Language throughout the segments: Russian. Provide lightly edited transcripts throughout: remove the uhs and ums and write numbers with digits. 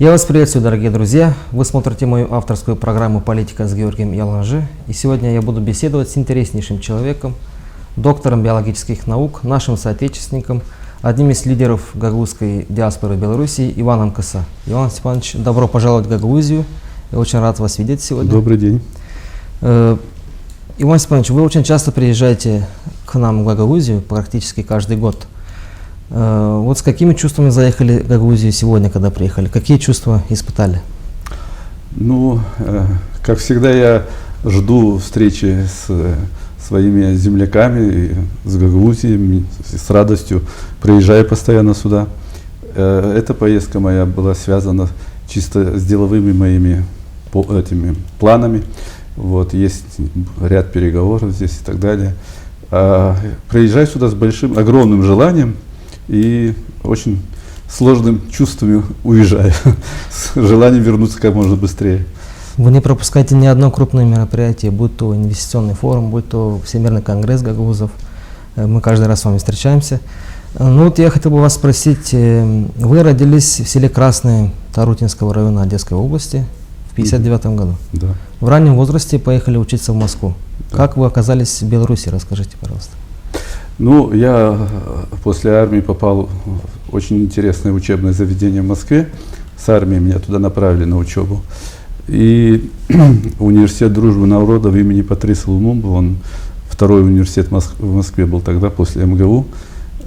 Я вас приветствую, дорогие друзья. Вы смотрите мою авторскую программу «Политика» с Георгием Ялганжи. И сегодня я буду беседовать с интереснейшим человеком, доктором биологических наук, нашим соотечественником, одним из лидеров гагаузской диаспоры Беларуси Иваном Кыса. Иван Степанович, добро пожаловать в Гагаузию. Я очень рад вас видеть сегодня. Добрый день. Иван Степанович, вы очень часто приезжаете к нам в Гагаузию, практически каждый год. Вот с какими чувствами заехали в Гагаузию сегодня, когда приехали? Какие чувства испытали? Ну, как всегда, я жду встречи с своими земляками, с Гагаузией, с радостью приезжаю постоянно сюда. Эта поездка моя была связана чисто с деловыми моими планами. Вот, есть ряд переговоров здесь и так далее. Приезжаю сюда с огромным желанием и очень сложным чувствами уезжаю, с желанием вернуться как можно быстрее. Вы не пропускаете ни одно крупное мероприятие, будь то инвестиционный форум, будь то Всемирный конгресс гагаузов. Мы каждый раз с вами встречаемся. Ну вот я хотел бы вас спросить, вы родились в селе Красное Тарутинского района Одесской области в 1959 году. Да. В раннем возрасте поехали учиться в Москву. Да. Как вы оказались в Беларуси, расскажите, пожалуйста. Ну, я после армии попал в очень интересное учебное заведение в Москве. С армии меня туда направили на учебу. И университет дружбы народов имени Патриса Лумумбы, он второй университет в Москве был тогда, после МГУ.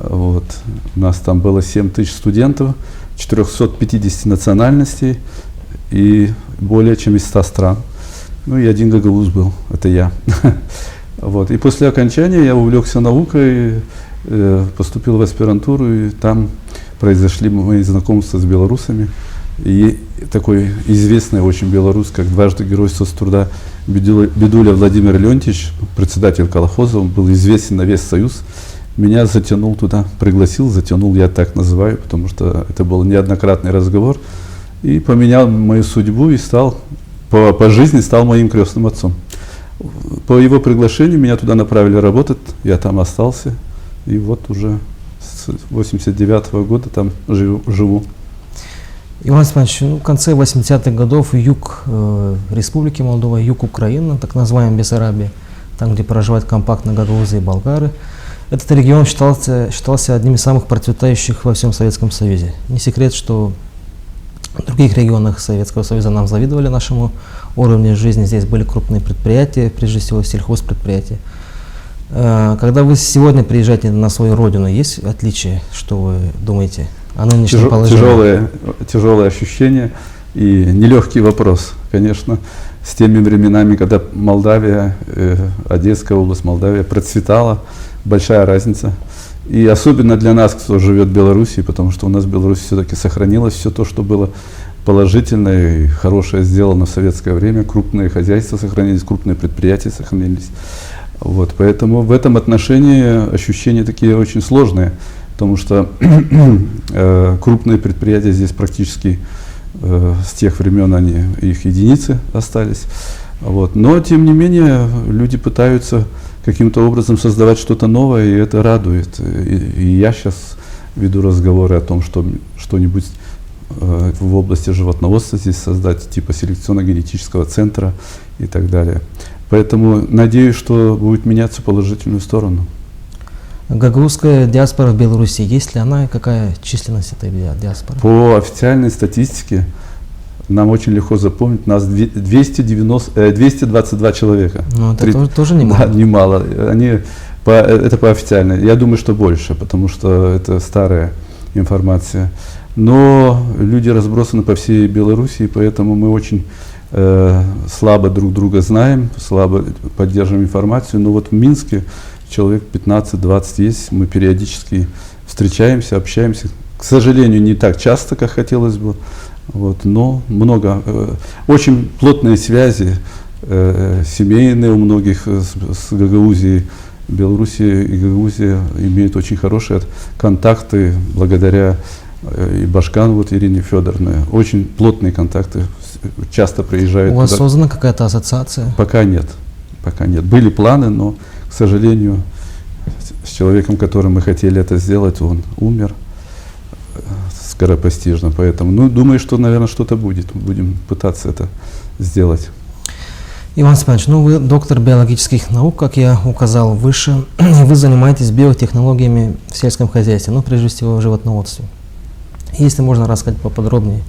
Вот. У нас там было 7 тысяч студентов, 450 национальностей и более чем из 100 стран. Ну и один гагауз был, это я. Вот. И после окончания я увлекся наукой, поступил в аспирантуру, и там произошли мои знакомства с белорусами. И такой известный очень белорус, как дважды Герой соцтруда Бедуля Владимир Леонтьевич, председатель колхоза, он был известен на весь Союз, меня затянул туда, пригласил, затянул, я так называю, потому что это был неоднократный разговор, и поменял мою судьбу и стал, по жизни стал моим крестным отцом. По его приглашению меня туда направили работать, я там остался, и вот уже с 1989 года там живу. Иван Степанович, в конце 80-х годов юг Республики Молдова, юг Украины, так называемая Бессарабия, там, где проживают компактно гагаузы и болгары, этот регион считался одним из самых процветающих во всем Советском Союзе. Не секрет, что в других регионах Советского Союза нам завидовали нашему уровню жизни. Здесь были крупные предприятия, прежде всего сельхозпредприятия. Когда вы сегодня приезжаете на свою родину, есть отличия, что вы думаете о нынешнем положении? Тяжелое ощущение и нелегкий вопрос, конечно, с теми временами, когда Молдавия, Одесская область, Молдавия процветала, большая разница. И особенно для нас, кто живет в Беларуси, потому что у нас в Беларуси все-таки сохранилось все то, что было положительное и хорошее сделано в советское время. Крупные хозяйства сохранились, крупные предприятия сохранились. Вот, поэтому в этом отношении ощущения такие очень сложные, потому что крупные предприятия здесь практически с тех времен их единицы остались. Вот. Но тем не менее люди пытаются каким-то образом создавать что-то новое, и это радует. И я сейчас веду разговоры о том, что что-нибудь в области животноводства здесь создать, типа селекционно-генетического центра и так далее. Поэтому надеюсь, что будет меняться в положительную сторону. Гагаузская диаспора в Беларуси, есть ли она и какая численность этой диаспоры? По официальной статистике нам очень легко запомнить, нас 222 человека. Ну, это тоже немало. Да, немало. Это по официальной. Я думаю, что больше, потому что это старая информация. Но люди разбросаны по всей Беларуси, поэтому мы очень слабо друг друга знаем, слабо поддерживаем информацию. Но вот в Минске человек 15-20 есть, мы периодически встречаемся, общаемся. К сожалению, не так часто, как хотелось бы. Вот, но много, очень плотные связи семейные у многих с Гагаузией. Белоруссия и Гагаузия имеют очень хорошие контакты благодаря и Башкан, вот Ирине Федоровне. Очень плотные контакты, часто приезжают. У вас создана какая-то ассоциация? Пока нет, пока нет. Были планы, но, к сожалению, с человеком, которым мы хотели это сделать, он умер. скоропостижно. Поэтому, ну, думаю, что, наверное, что-то будет. Будем пытаться это сделать. Иван Степанович, ну вы доктор биологических наук, как я указал выше, вы занимаетесь биотехнологиями в сельском хозяйстве, ну прежде всего в животноводстве. Если можно рассказать поподробнее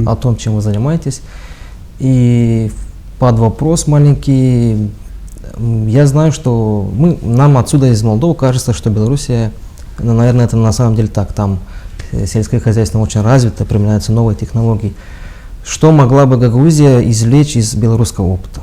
о том, чем вы занимаетесь. И под вопрос маленький, я знаю, что нам отсюда из Молдовы кажется, что Белоруссия, наверное, это на самом деле так, там сельское хозяйство очень развито, применяются новые технологии. Что могла бы Гагаузия извлечь из белорусского опыта?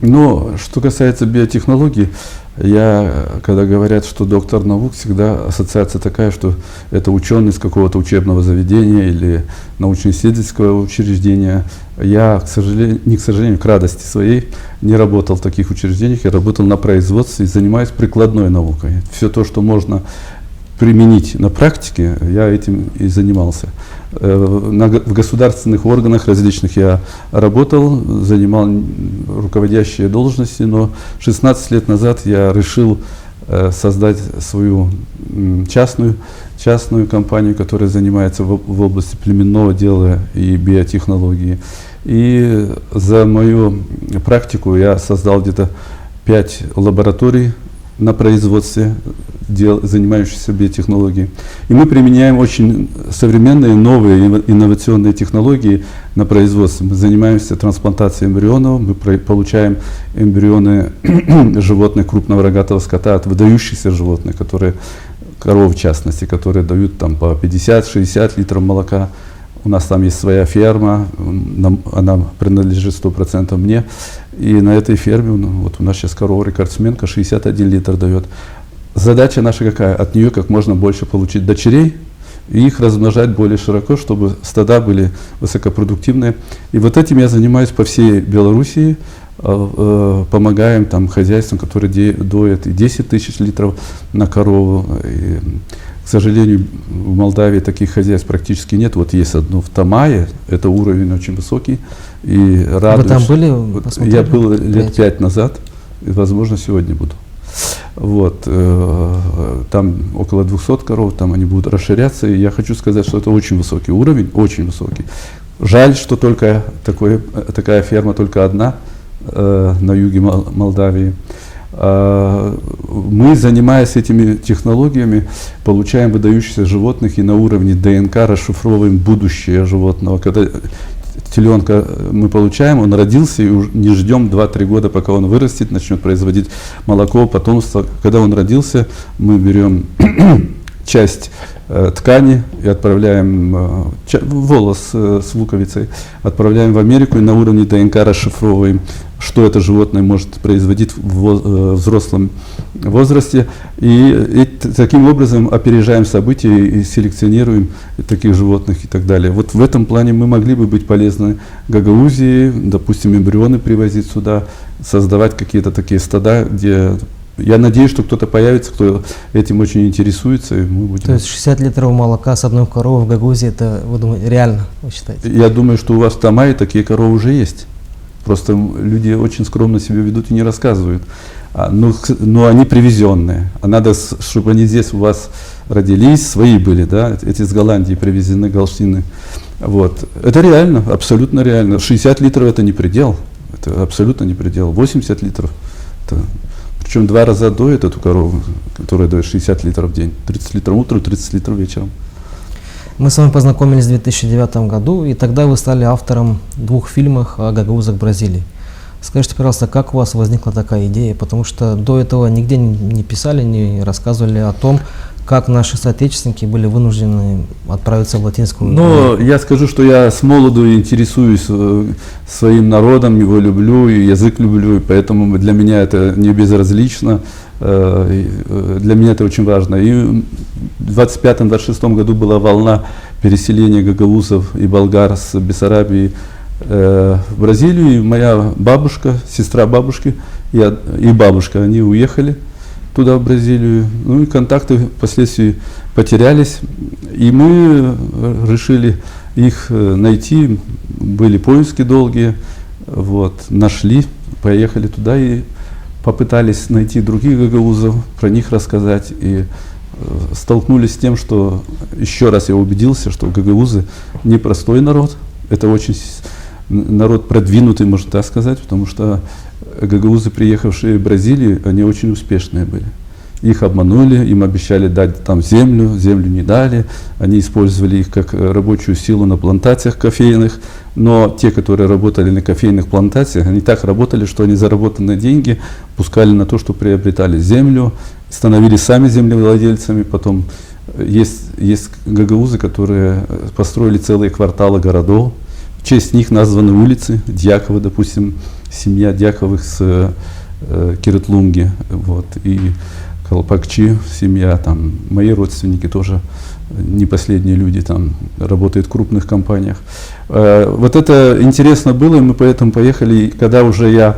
Но что касается биотехнологий, когда говорят, что доктор наук, всегда ассоциация такая, что это ученый из какого-то учебного заведения или научно-исследовательского учреждения. Я, к радости своей, не работал в таких учреждениях, я работал на производстве и занимаюсь прикладной наукой. Все то, что можно применить на практике, я этим и занимался. В государственных органах различных я работал, занимал руководящие должности, но 16 лет назад я решил создать свою частную компанию, которая занимается в области племенного дела и биотехнологии. И за мою практику я создал где-то 5 лабораторий на производстве, занимающихся биотехнологией. И мы применяем очень современные, новые, инновационные технологии на производстве. Мы занимаемся трансплантацией эмбрионов, мы получаем эмбрионы животных крупного рогатого скота от выдающихся животных, коров в частности, которые дают там по 50-60 литров молока. У нас там есть своя ферма, она принадлежит 100% мне. И на этой ферме, вот у нас сейчас корова-рекордсменка 61 литр дает. Задача наша какая? От нее как можно больше получить дочерей и их размножать более широко, чтобы стада были высокопродуктивные. И вот этим я занимаюсь по всей Белоруссии. Помогаем там хозяйствам, которые доят и 10 тысяч литров на корову. И, к сожалению, в Молдавии таких хозяйств практически нет. Вот есть одно в Тамае, это уровень очень высокий. И радуюсь. Вы там были? Я был лет 5 назад, и, возможно, сегодня буду. Вот, там около 200 коров, там они будут расширяться. И я хочу сказать, что это очень высокий уровень, очень высокий. Жаль, что только такая ферма, только одна на юге Молдавии. Мы, занимаясь этими технологиями, получаем выдающихся животных и на уровне ДНК расшифровываем будущее животного. Когда теленка мы получаем, он родился, и не ждем 2-3 года, пока он вырастет, начнет производить молоко, потомство. Когда он родился, мы берем часть ткани и отправляем, волос с луковицей, отправляем в Америку и на уровне ДНК расшифровываем, что это животное может производить в взрослом возрасте. И таким образом опережаем события и селекционируем таких животных и так далее. Вот в этом плане мы могли бы быть полезны Гагаузии, допустим, эмбрионы привозить сюда, создавать какие-то такие стада, где... Я надеюсь, что кто-то появится, кто этим очень интересуется, и мы будем... То есть 60 литров молока с одной коровы в Гагаузии, это, вы думаете, реально, вы считаете? Я думаю, что у вас в Тамае такие коровы уже есть. Просто люди очень скромно себя ведут и не рассказывают. Но они привезенные. А надо, чтобы они здесь у вас родились, свои были, да, эти с Голландии привезены галштины. Вот. Это реально, абсолютно реально. 60 литров это не предел. Это абсолютно не предел. 80 литров. Причем 2 раза доят эту корову, которая дает 60 литров в день. 30 литров утром, 30 литров вечером. Мы с вами познакомились в 2009 году, и тогда вы стали автором 2 фильмов о гагаузах Бразилии. Скажите, пожалуйста, как у вас возникла такая идея? Потому что до этого нигде не писали, не рассказывали о том, как наши соотечественники были вынуждены отправиться в Латинскую Америку. Но я скажу, что я с молоду интересуюсь своим народом, его люблю, и язык люблю, и поэтому для меня это не безразлично, для меня это очень важно. И в 25-26 году была волна переселения гагаузов и болгар с Бессарабии в Бразилию, и моя бабушка, сестра бабушки и бабушка, они уехали туда, в Бразилию. Ну и контакты впоследствии потерялись. И мы решили их найти. Были поиски долгие. Вот, нашли, поехали туда и попытались найти других гагаузов, про них рассказать. И столкнулись с тем, что еще раз я убедился, что гагаузы непростой народ, это очень народ продвинутый, можно так сказать, потому что гагаузы, приехавшие в Бразилию, они очень успешные были. Их обманули, им обещали дать там землю не дали, они использовали их как рабочую силу на плантациях кофейных, но те, которые работали на кофейных плантациях, они так работали, что они заработанные деньги пускали на то, что приобретали землю, становились сами землевладельцами, потом есть гагаузы, которые построили целые кварталы городов, в честь них названы улицы, Дьякова, допустим, семья Дьяковых с Кирытлунги, вот, и Колпакчи, семья, там, мои родственники тоже не последние люди, там, работают в крупных компаниях. Вот это интересно было, и мы поэтому поехали, и когда уже я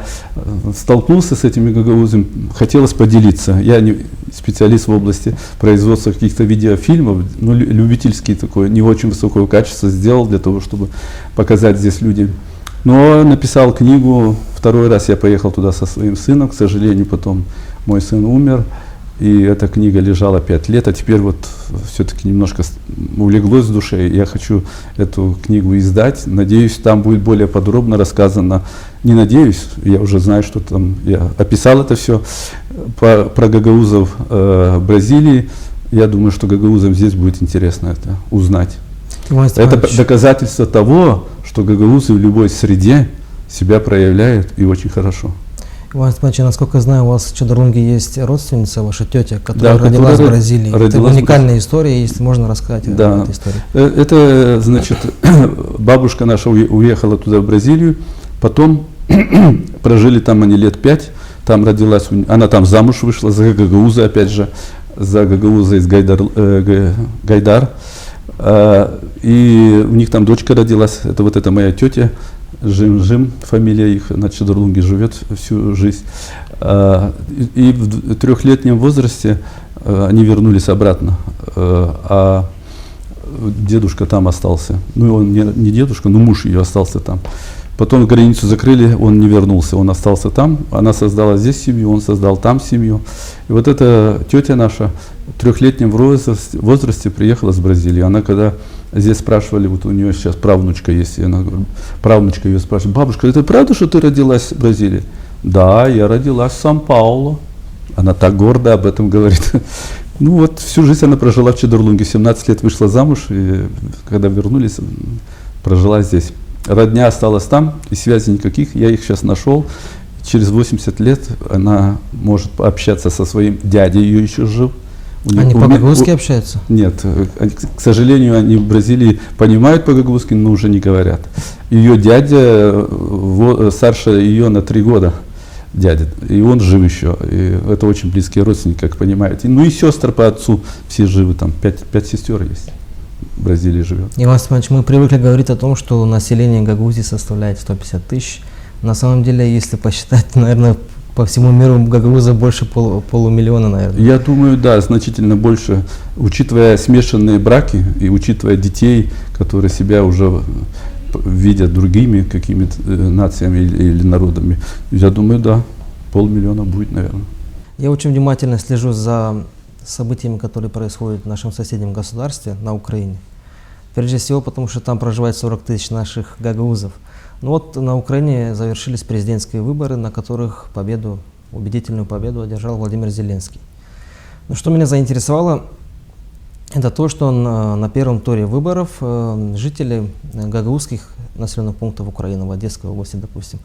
столкнулся с этими гагаузами, хотелось поделиться. Я не специалист в области производства каких-то видеофильмов, ну, любительский такой, не очень высокого качества сделал для того, чтобы показать здесь людям. Но написал книгу, второй раз я поехал туда со своим сыном, к сожалению, потом мой сын умер. И эта книга лежала 5 лет, а теперь вот все-таки немножко улеглось в душе. Я хочу эту книгу издать. Надеюсь, там будет более подробно рассказано. Не надеюсь, я уже знаю, что там я описал это все про гагаузов Бразилии. Я думаю, что гагаузам здесь будет интересно это узнать. Это доказательство того, что гагаузы в любой среде себя проявляют и очень хорошо. Иван Степанович, насколько я знаю, у вас в Чодорлунге есть родственница, ваша тетя, которая родилась в Бразилии. Это уникальная история, если можно рассказать об этой истории. Это, значит, бабушка наша уехала туда, в Бразилию, потом прожили там они лет 5, там родилась, она там замуж вышла за гагауза, опять же, за гагауза из Гайдар. И у них там дочка родилась, это вот эта моя тетя, Жим, фамилия их, на Чодорлунге живет всю жизнь. И в 3-летнем возрасте они вернулись обратно, а дедушка там остался. Ну, он не дедушка, но муж ее остался там. Потом границу закрыли, он не вернулся, он остался там. Она создала здесь семью, он создал там семью. И вот эта тетя наша в 3-летнем возрасте приехала с Бразилии. Она когда здесь спрашивали, вот у нее сейчас правнучка есть, и она, правнучка ее спрашивает: бабушка, это правда, что ты родилась в Бразилии? Да, я родилась в Сан-Паулу. Она так гордо об этом говорит. Ну вот, всю жизнь она прожила в Чодорлунге, 17 лет вышла замуж, и когда вернулись, прожила здесь. Родня осталась там, и связей никаких, я их сейчас нашел. Через 80 лет она может пообщаться со своим дядей, ее еще жив. Они по-гагаузски общаются? Нет, к сожалению, они в Бразилии понимают по-гагаузски, но уже не говорят. Ее дядя старше ее на 3 года, дядя, и он жив еще. И это очень близкие родственники, как понимаете. Ну и сестры по отцу все живы, там 5 сестер есть. В Бразилии живет. Иван Степанович, мы привыкли говорить о том, что население Гагаузии составляет 150 тысяч. На самом деле, если посчитать, наверное, по всему миру гагаузов больше полумиллиона, наверное. Я думаю, да, значительно больше, учитывая смешанные браки и учитывая детей, которые себя уже видят другими какими-то нациями или народами. Я думаю, да, 500 000 будет, наверное. Я очень внимательно слежу за событиями, которые происходят в нашем соседнем государстве, на Украине. Прежде всего, потому что там проживает 40 тысяч наших гагаузов. Ну вот на Украине завершились президентские выборы, на которых убедительную победу одержал Владимир Зеленский. Но что меня заинтересовало, это то, что на первом туре выборов жители гагаузских населенных пунктов Украины, в Одесской области, допустим,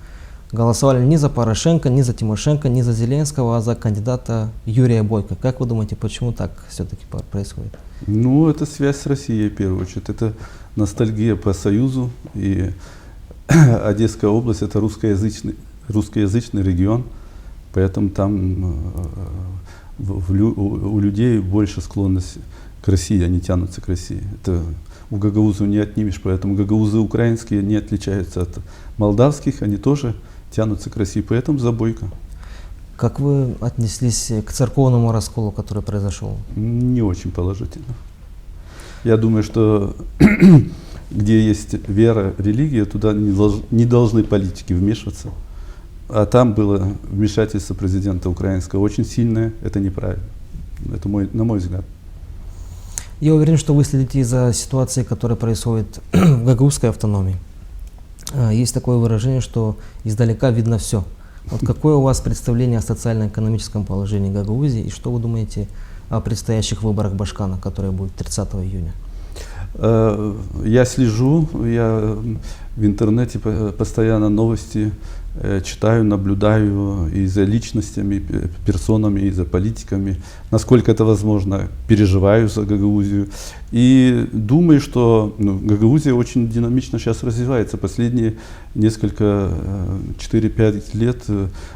голосовали не за Порошенко, не за Тимошенко, не за Зеленского, а за кандидата Юрия Бойко. Как вы думаете, почему так все-таки происходит? Ну, это связь с Россией, в первую очередь. Это ностальгия по Союзу. И Одесская область – это русскоязычный регион. Поэтому там у людей больше склонность к России, они тянутся к России. Это у гагаузов не отнимешь, поэтому гагаузы украинские не отличаются от молдавских, они тоже тянутся к России, поэтому за Бойко. Как вы отнеслись к церковному расколу, который произошел? Не очень положительно. Я думаю, что где есть вера, религия, туда не должны политики вмешиваться. А там было вмешательство президента украинского очень сильное, это неправильно. Это на мой взгляд. Я уверен, что вы следите за ситуацией, которая происходит в гагаузской автономии. Есть такое выражение, что издалека видно все. Вот какое у вас представление о социально-экономическом положении Гагаузии и что вы думаете о предстоящих выборах Башкана, которые будут 30 июня? Я слежу, я в интернете постоянно новости читаю, наблюдаю и за личностями, персонами, и за политиками, насколько это возможно, переживаю за Гагаузию. И думаю, что Гагаузия очень динамично сейчас развивается. Последние несколько, 4-5 лет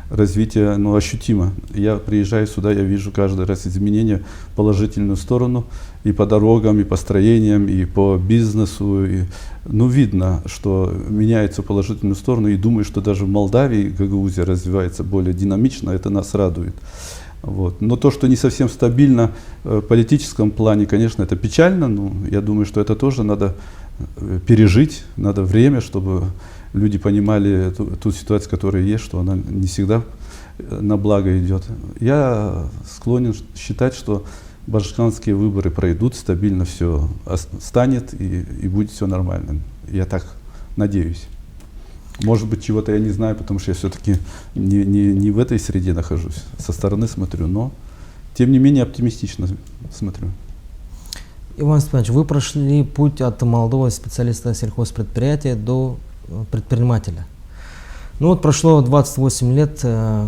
развитие ощутимо. Я приезжаю сюда, я вижу каждый раз изменения в положительную сторону. И по дорогам, и по строениям, и по бизнесу. Видно, что меняется в положительную сторону. И думаю, что даже в Молдавии Гагаузия развивается более динамично. Это нас радует. Вот. Но то, что не совсем стабильно в политическом плане, конечно, это печально. Но я думаю, что это тоже надо пережить. Надо время, чтобы люди понимали ту ситуацию, которая есть, что она не всегда на благо идет. Я склонен считать, что башкирские выборы пройдут, стабильно все станет и будет все нормально. Я так надеюсь. Может быть, чего-то я не знаю, потому что я все-таки не в этой среде нахожусь. Со стороны смотрю, но тем не менее оптимистично смотрю. Иван Степанович, вы прошли путь от молодого специалиста сельхозпредприятия до предпринимателя. Прошло 28 лет,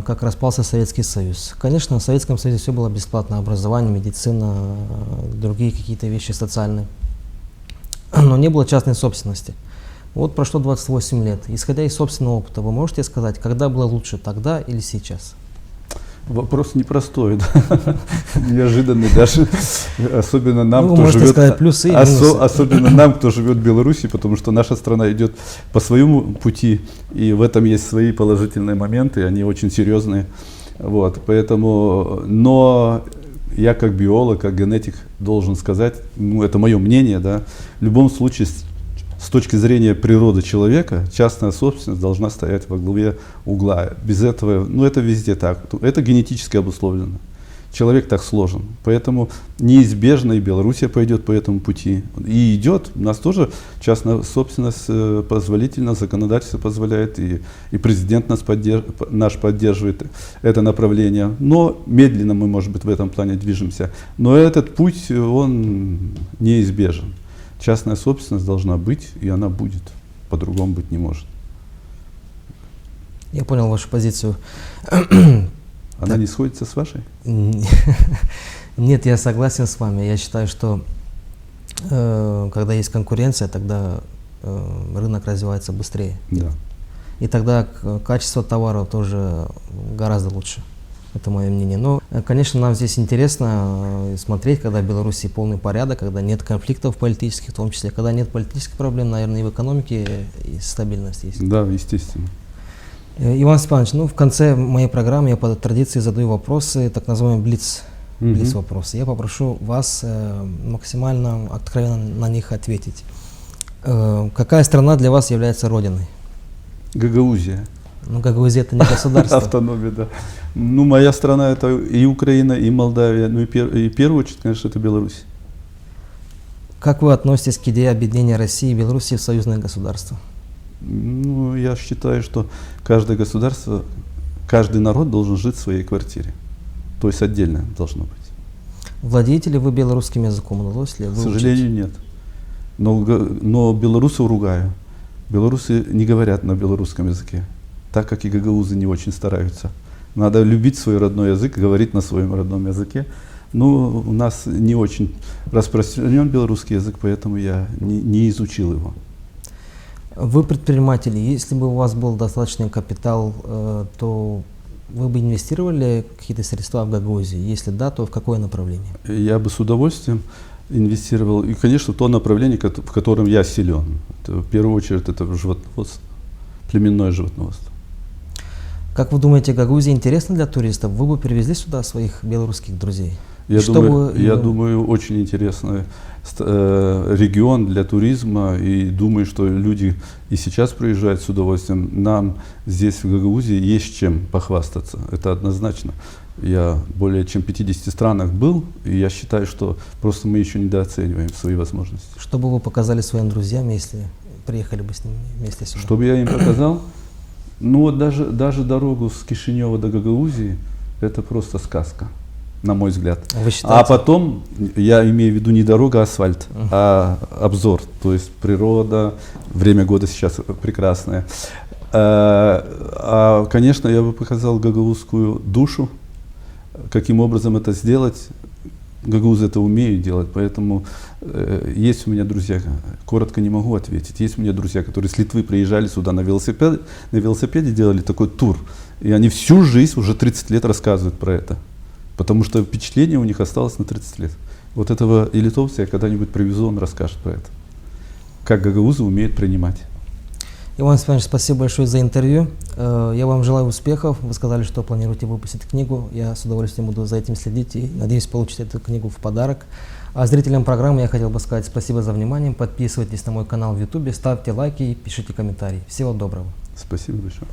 как распался Советский Союз. Конечно, в Советском Союзе все было бесплатно: образование, медицина, другие какие-то вещи социальные. Но не было частной собственности. Прошло 28 лет. Исходя из собственного опыта, вы можете сказать, когда было лучше, тогда или сейчас? Вопрос непростой, да? Неожиданный даже, особенно нам, кто живет, сказать плюсы и особенно нам, кто живет в Беларуси, потому что наша страна идет по своему пути, и в этом есть свои положительные моменты, они очень серьезные. Поэтому, но я как биолог, как генетик должен сказать, это мое мнение, да, в любом случае, с точки зрения природы человека, частная собственность должна стоять во главе угла. Без этого, это везде так. Это генетически обусловлено. Человек так сложен. Поэтому неизбежно и Белоруссия пойдет по этому пути. И идет. У нас тоже частная собственность позволительна, законодательство позволяет, и президент наш поддерживает это направление. Но медленно мы, может быть, в этом плане движемся. Но этот путь, он неизбежен. Частная собственность должна быть, и она будет. По-другому быть не может. Я понял вашу позицию. Она не сходится с вашей? Нет, я согласен с вами. Я считаю, что когда есть конкуренция, тогда рынок развивается быстрее. Да. И тогда качество товаров тоже гораздо лучше. Это мое мнение. Но, конечно, нам здесь интересно смотреть, когда в Беларуси полный порядок, когда нет конфликтов политических, в том числе, когда нет политических проблем, наверное, и в экономике и стабильность есть. Да, естественно. Иван Степанович, в конце моей программы я по традиции задаю вопросы, так называемые блиц-вопросы. Я попрошу вас максимально откровенно на них ответить. Какая страна для вас является родиной? Гагаузия. Гагаузия — это не государство. Автономия, да. Моя страна — это и Украина, и Молдавия, и в первую очередь, конечно, это Беларусь. Как вы относитесь к идее объединения России и Беларуси в союзное государство? Я считаю, что каждое государство, каждый народ должен жить в своей квартире. То есть отдельно должно быть. Владеете ли вы белорусским языком? Удалось ли вы К сожалению, нет. Но белорусов ругаю. Белорусы не говорят на белорусском языке, так как и гагаузы не очень стараются. Надо любить свой родной язык, говорить на своем родном языке. У нас не очень распространен белорусский язык, поэтому я не изучил его. Вы предприниматель. Если бы у вас был достаточный капитал, то вы бы инвестировали какие-то средства в Гагаузию? Если да, то в какое направление? Я бы с удовольствием инвестировал. И, конечно, в то направление, в котором я силен. В первую очередь, это животноводство, племенное животноводство. Как вы думаете, Гагаузия интересна для туристов? Вы бы привезли сюда своих белорусских друзей? Я думаю, очень интересный регион для туризма, и думаю, что люди и сейчас приезжают с удовольствием. Нам здесь, в Гагаузии, есть чем похвастаться, это однозначно. Я более чем в 50 странах был, и я считаю, что просто мы еще недооцениваем свои возможности. Что бы вы показали своим друзьям, если приехали бы с ними вместе сюда? Что бы я им показал? Ну вот даже дорогу с Кишинева до Гагаузии, это просто сказка, на мой взгляд. Вы считаете? А потом, я имею в виду не дорога, а асфальт, а обзор, то есть природа, время года сейчас прекрасное. Конечно, я бы показал гагаузскую душу, каким образом это сделать. Гагаузы это умеют делать, поэтому есть у меня друзья, коротко не могу ответить, есть у меня друзья, которые с Литвы приезжали сюда на велосипеде делали такой тур, и они всю жизнь, уже 30 лет рассказывают про это, потому что впечатление у них осталось на 30 лет. Вот этого и литовца я когда-нибудь привезу, он расскажет про это, как гагаузы умеют принимать. Иван Степанович, спасибо большое за интервью. Я вам желаю успехов. Вы сказали, что планируете выпустить книгу. Я с удовольствием буду за этим следить и надеюсь получить эту книгу в подарок. А зрителям программы я хотел бы сказать спасибо за внимание. Подписывайтесь на мой канал в YouTube, ставьте лайки и пишите комментарии. Всего доброго. Спасибо большое.